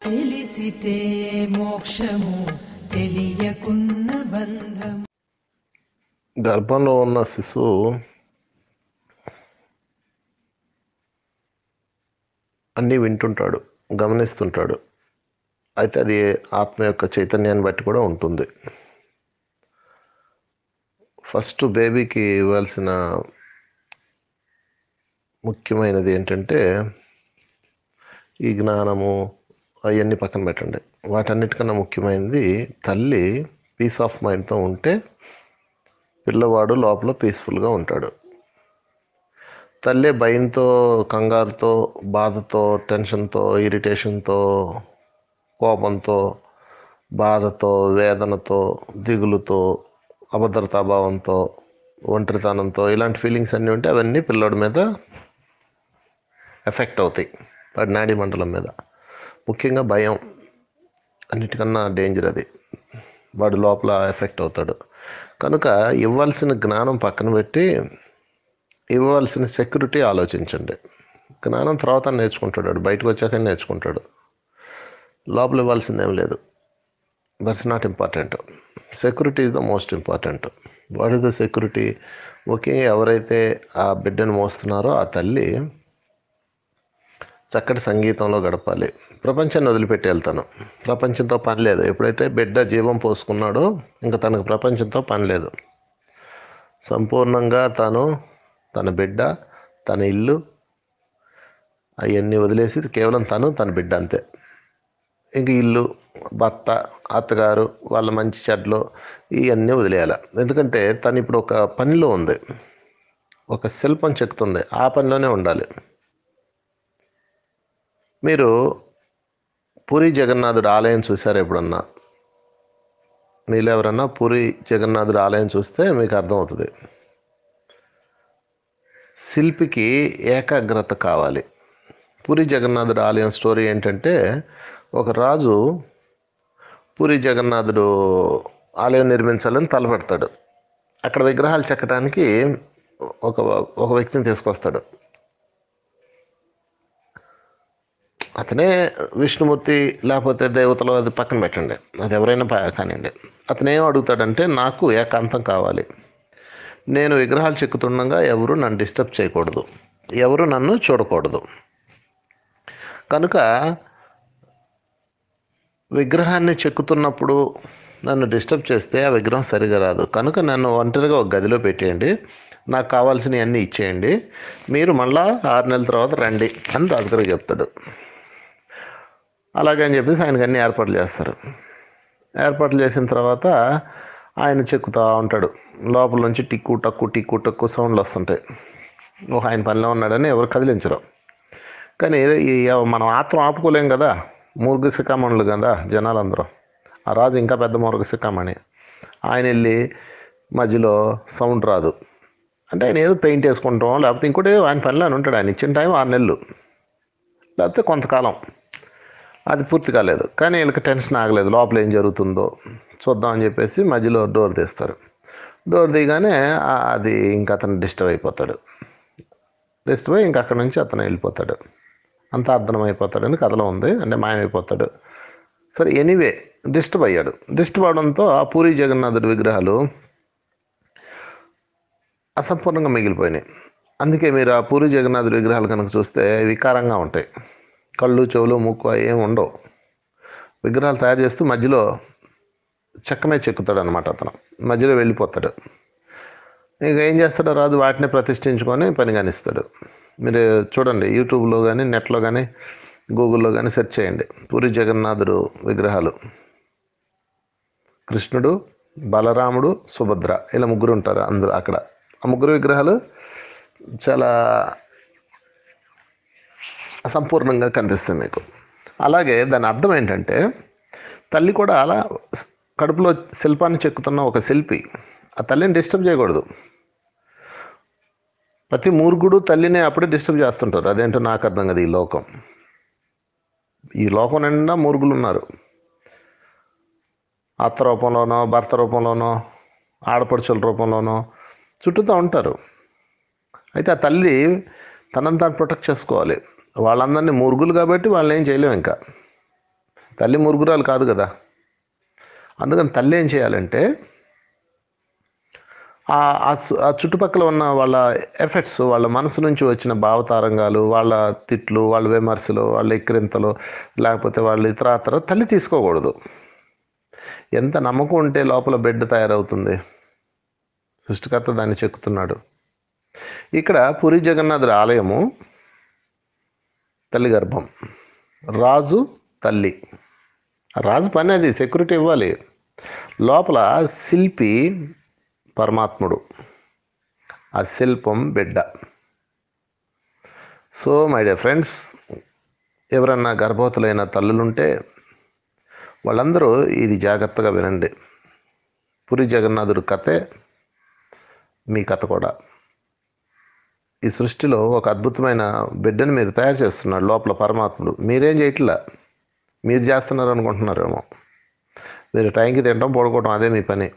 తెలిసితే మోక్షము తెలియకున్న బంధం. గర్భంలో ఉన్న శిశువు అన్నీ వింటుంటాడు, గమనిస్తుంటాడు. అయితే అది ఆత్మ యొక్క చైతన్యాన్ని బట్టి కూడా ఉంటుంది. ఫస్ట్ బేబీకి ఇవ్వాల్సిన ముఖ్యమైనది ఏంటంటే ఈ జ్ఞానము అవన్నీ పక్కన పెట్టండి. వాటన్నిటికన్నా ముఖ్యమైనది తల్లి పీస్ ఆఫ్ మైండ్తో ఉంటే పిల్లవాడు లోపల పీస్ఫుల్గా ఉంటాడు. తల్లి భయంతో, కంగారుతో, బాధతో, టెన్షన్తో, ఇరిటేషన్తో, కోపంతో, బాధతో, వేదనతో, దిగులుతో, అభద్రతాభావంతో, ఒంటరితనంతో ఇలాంటి ఫీలింగ్స్ అన్నీ ఉంటే అవన్నీ పిల్లోడి మీద ఎఫెక్ట్ అవుతాయి, వాడి నాడీ మండలం మీద. ముఖ్యంగా భయం అన్నిటికన్నా డేంజర్. అది వాడు లోపల ఎఫెక్ట్ అవుతాడు. కనుక ఇవ్వాల్సిన జ్ఞానం పక్కన పెట్టి ఇవ్వాల్సిన సెక్యూరిటీ ఆలోచించండి. జ్ఞానం తర్వాత నేర్చుకుంటాడు, వాడు బయటకు వచ్చాక నేర్చుకుంటాడు. లోపల ఇవ్వాల్సిందేం లేదు. That's not important. Security is the most important. What is the security? ముఖ్యంగా ఎవరైతే ఆ బిడ్డను మోస్తున్నారో ఆ తల్లి చక్కటి సంగీతంలో గడపాలి. ప్రపంచాన్ని వదిలిపెట్టి వెళ్తాను, ప్రపంచంతో పని లేదు. ఎప్పుడైతే బిడ్డ జీవం పోసుకున్నాడో ఇంకా తనకు ప్రపంచంతో పని లేదు. సంపూర్ణంగా తను, తన బిడ్డ, తన ఇల్లు అవన్నీ వదిలేసి కేవలం తను, తన బిడ్డ అంతే. ఇంక ఇల్లు, భర్త, అత్తగారు, వాళ్ళ మంచి చెడ్లు ఇవన్నీ వదిలేయాలి. ఎందుకంటే తను ఇప్పుడు ఒక పనిలో ఉంది, ఒక శిల్పం చెక్కుతుంది, ఆ పనిలోనే ఉండాలి. మీరు పూరి జగన్నాథుడు ఆలయం చూశారు ఎప్పుడన్నా? మీలో ఎవరన్నా పూరి జగన్నాథుడు ఆలయం చూస్తే మీకు అర్థమవుతుంది. శిల్పికి ఏకాగ్రత కావాలి. పూరి జగన్నాథుడు ఆలయం స్టోరీ ఏంటంటే, ఒక రాజు పూరి జగన్నాథుడు ఆలయం నిర్మించాలని తలపెడతాడు. అక్కడ విగ్రహాలు చెక్కడానికి ఒక ఒక వ్యక్తిని తీసుకొస్తాడు. అతనే విష్ణుమూర్తి లేకపోతే దేవతలు, అది పక్కన పెట్టండి, అది ఎవరైనా కానివ్వండి. అతనేం అడుగుతాడంటే, నాకు ఏకాంతం కావాలి, నేను విగ్రహాలు చెక్కుతుండగా ఎవరు నన్ను డిస్టర్బ్ చేయకూడదు, ఎవరు నన్ను చూడకూడదు. కనుక విగ్రహాన్ని చెక్కుతున్నప్పుడు నన్ను డిస్టర్బ్ చేస్తే ఆ విగ్రహం సరిగా రాదు. కనుక నన్ను ఒంటరిగా ఒక గదిలో పెట్టేయండి, నాకు కావాల్సినవి అన్నీ ఇచ్చేయండి, మీరు మళ్ళా 6 నెలల తర్వాత రండి అని రాజుగారు చెప్తాడు. అలాగే అని చెప్పేసి ఆయనకు అన్ని ఏర్పాట్లు చేస్తారు. ఏర్పాట్లు చేసిన తర్వాత ఆయన చెక్కుతూ ఉంటాడు. లోపల నుంచి టిక్కు టక్కు టిక్కు టక్కు సౌండ్లు వస్తుంటాయి. ఆయన పనిలో ఉన్నాడని ఎవరు కదిలించరు. కానీ మనం ఆత్రం ఆపుకోలేం కదా, మూర్ఘశిఖామణులు కదా జనాలందరూ. ఆ రాజు ఇంకా పెద్ద మూర్ఘశిఖామణి. ఆయన వెళ్ళి మధ్యలో సౌండ్ రాదు అంటే ఆయన ఏదో పెయింట్ వేసుకుంటాం, లేకపోతే ఇంకోటి ఆయన పనిలో అని ఉంటాడు. ఆయన ఇచ్చిన టైం 6 నెలలు లేకపోతే కొంతకాలం, అది పూర్తి కాలేదు. కానీ వీళ్ళకి టెన్షన్ ఆగలేదు, లోపల ఏం జరుగుతుందో చూద్దామని చెప్పేసి మధ్యలో డోర్ తీస్తారు. డోర్ తీయగానే అది ఇంకా అతను డిస్టర్బ్ అయిపోతాడు. డిస్టర్బ్ అయ్యి ఇంక అక్కడి నుంచి అతను వెళ్ళిపోతాడు. అంతా అర్థమైపోతాడని కథలో ఉంది, అంటే మాయమైపోతాడు. సరే, ఎనీవే డిస్టర్బ్ అయ్యాడు. డిస్టర్బ్ అవడంతో ఆ పూరి జగన్నాథుడి విగ్రహాలు అసంపూర్ణంగా మిగిలిపోయినాయి. అందుకే మీరు ఆ పూరి జగన్నాథుడి విగ్రహాలు కనుక చూస్తే వికారంగా ఉంటాయి. కళ్ళు, చెవులు, ముక్కు ఏమి ఉండవు. విగ్రహాలు తయారు చేస్తూ మధ్యలో చెక్కమే చెక్కుతాడు అనమాట. అతను మధ్యలో వెళ్ళిపోతాడు. ఇక ఏం చేస్తాడో రాజు, వాటిని ప్రతిష్ఠించుకొని పని కానిస్తాడు. మీరు చూడండి, యూట్యూబ్లో కానీ, నెట్లో కానీ, గూగుల్లో కానీ సెర్చ్ చేయండి. పూరి జగన్నాథుడు విగ్రహాలు, కృష్ణుడు, బలరాముడు, సుభద్ర, ఇలా ముగ్గురు ఉంటారు అందరూ అక్కడ. ఆ ముగ్గురు విగ్రహాలు చాలా అసంపూర్ణంగా కనిపిస్తాయి మీకు. అలాగే దాని అర్థం ఏంటంటే, తల్లి కూడా అలా కడుపులో శిల్పాన్ని చెక్కుతున్న ఒక శిల్పి, ఆ తల్లిని డిస్టర్బ్ చేయకూడదు. ప్రతి మూర్ఖుడు తల్లిని అప్పుడే డిస్టర్బ్ చేస్తుంటారు. అదేంటో నాకు అర్థం కదా. ఈ లోకం నిండా మూర్ఖులు ఉన్నారు. అత్త రూపంలోనో, భర్త రూపంలోనో, ఆడపడుచుల రూపంలోనో చుట్టూతో ఉంటారు. అయితే ఆ తల్లి తనని తాను ప్రొటెక్ట్ చేసుకోవాలి. వాళ్ళందరినీ మూర్ఖులు కాబట్టి వాళ్ళని ఏం చేయలేము ఇంకా. తల్లి మురుగురాలు కాదు కదా. అందుకని తల్లి ఏం చేయాలంటే ఆ చుట్టుపక్కల ఉన్న వాళ్ళ ఎఫెక్ట్స్, వాళ్ళ మనసు నుంచి వచ్చిన భావతారంగాలు, వాళ్ళ తిట్లు, వాళ్ళ విమర్శలు, వాళ్ళ ఎక్కిరింతలు, లేకపోతే వాళ్ళ ఇతరాతర తల్లి తీసుకోకూడదు. ఎంత నమ్మకం ఉంటే లోపల బిడ్డ తయారవుతుంది. సృష్టికర్త దాన్ని చెక్కుతున్నాడు. ఇక్కడ పూరి జగన్నాథుడి ఆలయము తల్లి గర్భం, రాజు తల్లి. రాజు పని అది, సెక్యూరిటీ ఇవ్వాలి. లోపల శిల్పి పరమాత్ముడు, ఆ శిల్పం బిడ్డ. సో మై డియర్ ఫ్రెండ్స్, ఎవరన్నా గర్భవతులైన తల్లులుంటే వాళ్ళందరూ ఇది జాగ్రత్తగా వినండి. పూరి జగన్నాథుడి కథే మీ కథ కూడా. ఈ సృష్టిలో ఒక అద్భుతమైన బిడ్డను మీరు తయారు చేస్తున్నారు. లోపల పరమాత్ముడు. మీరేం చేయట్లా, మీరు చేస్తున్నారు అనుకుంటున్నారేమో. మీరు టైంకి తినడం, పడుకోవడం, అదే మీ పని.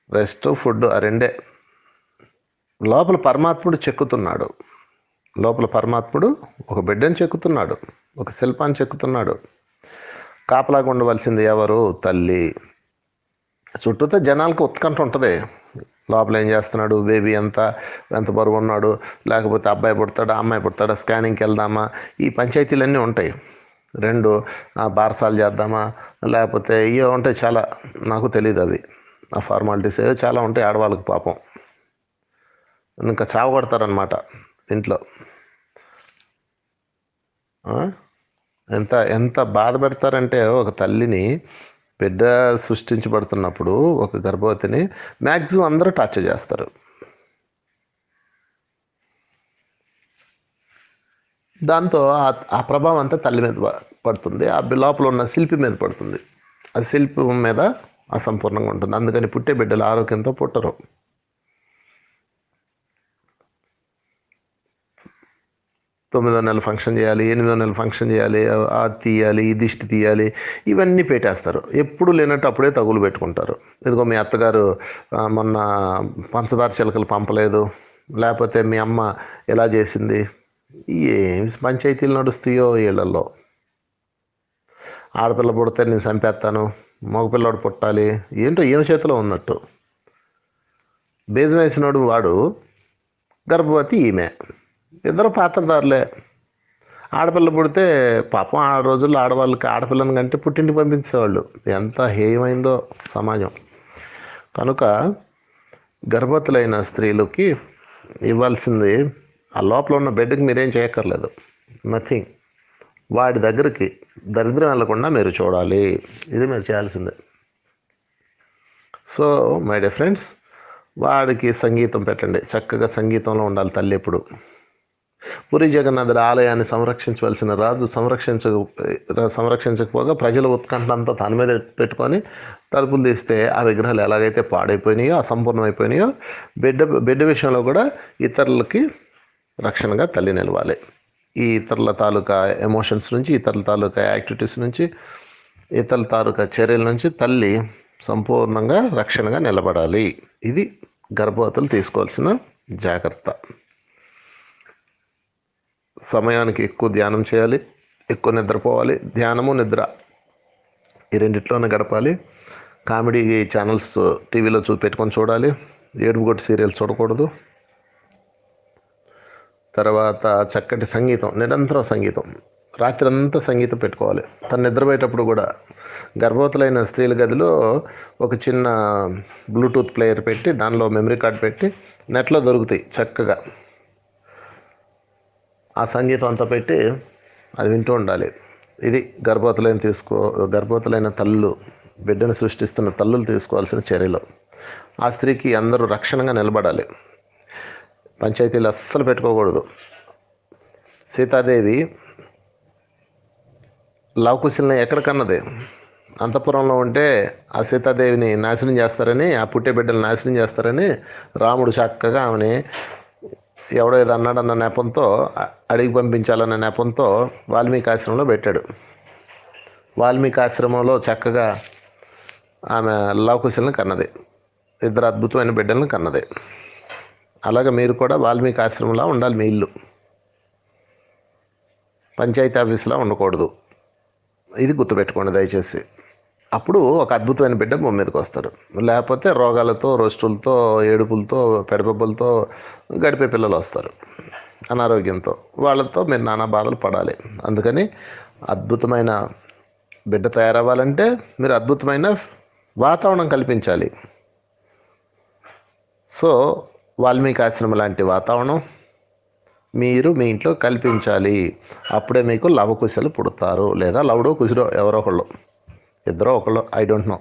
రెస్ట్, ఫుడ్, ఆ రెండే. లోపల పరమాత్ముడు చెక్కుతున్నాడు. లోపల పరమాత్ముడు ఒక బిడ్డను చెక్కుతున్నాడు, ఒక శిల్పాన్ని చెక్కుతున్నాడు. కాపలాగా ఉండవలసింది ఎవరు? తల్లి. చుట్టూతో జనాలకు ఉత్కంఠ ఉంటుంది. లోపల ఏం చేస్తున్నాడు, బేబీ ఎంత బరువు ఉన్నాడు, లేకపోతే అబ్బాయి పుడతాడా అమ్మాయి పుడతాడా, స్కానింగ్కి వెళ్దామా, ఈ పంచాయతీలన్నీ ఉంటాయి. రెండు బారసాలు చేద్దామా, లేకపోతే ఇవో ఉంటాయి చాలా, నాకు తెలియదు అవి. ఆ ఫార్మాలిటీస్ ఏవో చాలా ఉంటాయి ఆడవాళ్ళకి. పాపం ఇంకా చావగొడతారనమాట ఇంట్లో. ఎంత ఎంత బాధ పెడతారంటే, ఒక తల్లిని, బిడ్డ సృష్టించబడుతున్నప్పుడు ఒక గర్భవతిని మ్యాక్సిమం అందరూ టార్చర్ చేస్తారు. దాంతో ఆ ప్రభావం అంతా తల్లి మీద పడుతుంది, ఆ లోపల ఉన్న శిల్పి మీద పడుతుంది. ఆ శిల్పి మీద అసంపూర్ణంగా ఉంటుంది. అందుకని పుట్టే బిడ్డలు ఆరోగ్యంతో పుట్టరు. 9వ నెల ఫంక్షన్ చేయాలి, 8వ నెల ఫంక్షన్ చేయాలి, అది తీయాలి, ఈ దిష్టి తీయాలి, ఇవన్నీ పెట్టేస్తారు. ఎప్పుడు లేనట్టు అప్పుడే తగులు పెట్టుకుంటారు. ఇదిగో మీ అత్తగారు మొన్న పంచదార చిలకలు పంపలేదు, లేకపోతే మీ అమ్మ ఎలా చేసింది. ఏమి పంచాయతీలు నడుస్తాయో వీళ్ళల్లో. ఆడపిల్ల పుడితే నేను చంపేస్తాను, మగపిల్లడు పుట్టాలి, ఏంటో ఏం చేతిలో ఉన్నట్టు. బేజం వేసినాడు వాడు, గర్భవతి ఈమె, ఇద్దరు పాత్రదారులే. ఆడపిల్ల పుడితే పాపం ఆ రోజుల్లో ఆడవాళ్ళకి ఆడపిల్లని కంటే పుట్టింటికి పంపించేవాళ్ళు. ఎంత హేయమైందో సమాజం. కనుక గర్భవతులైన స్త్రీలకి ఇవ్వాల్సింది, ఆ లోపల ఉన్న బిడ్డకి మీరేం చేయక్కర్లేదు, నథింగ్. వాడి దగ్గరికి దరిద్రం వెళ్లకుండా మీరు చూడాలి. ఇది మీరు చేయాల్సిందే. సో మై డియర్ ఫ్రెండ్స్, వాడికి సంగీతం పెట్టండి. చక్కగా సంగీతంలో ఉండాలి తల్లి ఎప్పుడు. పూరి జగన్నాథుడి ఆలయాన్ని సంరక్షించవలసిన రాజు సంరక్షించకపోగా ప్రజల ఉత్కంఠంతా తన మీద పెట్టుకొని తలుపులు తీస్తే ఆ విగ్రహాలు ఎలాగైతే పాడైపోయినాయో, అసంపూర్ణమైపోయినాయో, బిడ్డ విషయంలో కూడా ఇతరులకి రక్షణగా తల్లి నిలవాలి. ఈ ఇతరుల తాలూకా ఎమోషన్స్ నుంచి, ఇతరుల తాలూకా యాక్టివిటీస్ నుంచి, ఇతరుల తాలూకా చర్యల నుంచి తల్లి సంపూర్ణంగా రక్షణగా నిలబడాలి. ఇది గర్భవతులు తీసుకోవాల్సిన జాగ్రత్త. సమయానికి ఎక్కువ ధ్యానం చేయాలి, ఎక్కువ నిద్రపోవాలి. ధ్యానము, నిద్ర ఈ రెండిట్లోనే గడపాలి. కామెడీ ఛానల్స్ టీవీలో పెట్టుకొని చూడాలి. ఏడుపుగొట్టు సీరియల్స్ చూడకూడదు. తర్వాత చక్కటి సంగీతం, నిరంతరం సంగీతం, రాత్రి అంతా సంగీతం పెట్టుకోవాలి. తను నిద్రపోయేటప్పుడు కూడా గర్భవతులైన స్త్రీల గదిలో ఒక చిన్న బ్లూటూత్ ప్లేయర్ పెట్టి, దానిలో మెమరీ కార్డ్ పెట్టి, నెట్లో దొరుకుతాయి చక్కగా, ఆ సంగీతం అంతా పెట్టి అది వింటూ ఉండాలి. ఇది గర్భవతులైన తల్లులు, బిడ్డను సృష్టిస్తున్న తల్లులు తీసుకోవాల్సిన చర్యలు. ఆ స్త్రీకి అందరూ రక్షణగా నిలబడాలి. పంచాయతీలు అస్సలు పెట్టుకోకూడదు. సీతాదేవి లవకుశల్ని ఎక్కడ కన్నది? అంతఃపురంలో ఉంటే ఆ సీతాదేవిని నాశనం చేస్తారని, ఆ పుట్టే బిడ్డలు నాశనం చేస్తారని రాముడు చక్కగా ఆమెని ఎవడో ఏదో అన్నాడన్న నెపంతో, అడిగి పంపించాలన్న నెపంతో వాల్మీకి ఆశ్రమంలో పెట్టాడు. వాల్మీకి ఆశ్రమంలో చక్కగా ఆమె లవకుశల్ని కన్నది, ఇద్దరు అద్భుతమైన బిడ్డలను కన్నది. అలాగే మీరు కూడా వాల్మీకి ఆశ్రమంలా ఉండాలి. మీ ఇల్లు పంచాయతీ ఆఫీసులా ఉండకూడదు. ఇది గుర్తుపెట్టుకోండి దయచేసి. అప్పుడు ఒక అద్భుతమైన బిడ్డ భూమి మీదకి వస్తాడు. లేకపోతే రోగాలతో, రోస్టులతో, ఏడుపులతో, పెడబొబ్బలతో గడిపే పిల్లలు వస్తారు, అనారోగ్యంతో. వాళ్ళతో మీరు నానా బాధలు పడాలి. అందుకని అద్భుతమైన బిడ్డ తయారవ్వాలంటే మీరు అద్భుతమైన వాతావరణం కల్పించాలి. సో వాల్మీకి ఆశ్రమం లాంటి వాతావరణం మీరు మీ ఇంట్లో కల్పించాలి. అప్పుడే మీకు లవకుశలు పుడతారు, లేదా లవుడో కుశుడో ఎవరో ఒకళ్ళు, ఇద్దరో ఒకళ్ళు, I don't know.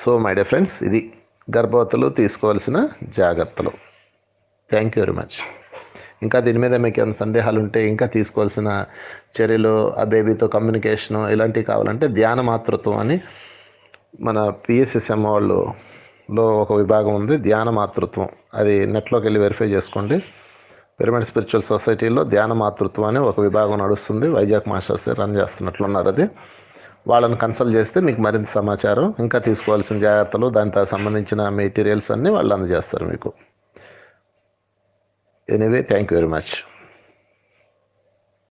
So my dear friends, ఇది గర్భవతులు తీసుకోవాల్సిన జాగ్రత్తలు. Thank you very much. ఇంకా దీని మీద మీకు ఏమైనా సందేహాలు ఉంటే, ఇంకా తీసుకోవాల్సిన చర్యలు, ఆ బేబీతో కమ్యూనికేషను ఇలాంటివి కావాలంటే ధ్యాన మాతృత్వం అని మన పిఎస్ఎస్ఎం వాళ్ళలో ఒక విభాగం ఉంది, ధ్యాన మాతృత్వం. అది నెట్లోకి వెళ్ళి వెరిఫై చేసుకోండి. పిరమిడ్ స్పిరిచువల్ సొసైటీలో ధ్యాన మాతృత్వం అని ఒక విభాగం నడుస్తుంది. వైజాగ్ మాస్టర్స్ రన్ చేస్తున్నట్లున్నారు. అది వాళ్ళని కన్సల్ట్ చేస్తే మీకు మరింత సమాచారం, ఇంకా తీసుకోవాల్సిన జాగ్రత్తలు, దానికి సంబంధించిన మెటీరియల్స్ అన్నీ వాళ్ళు అందజేస్తారు మీకు. Anyway, thank you very much.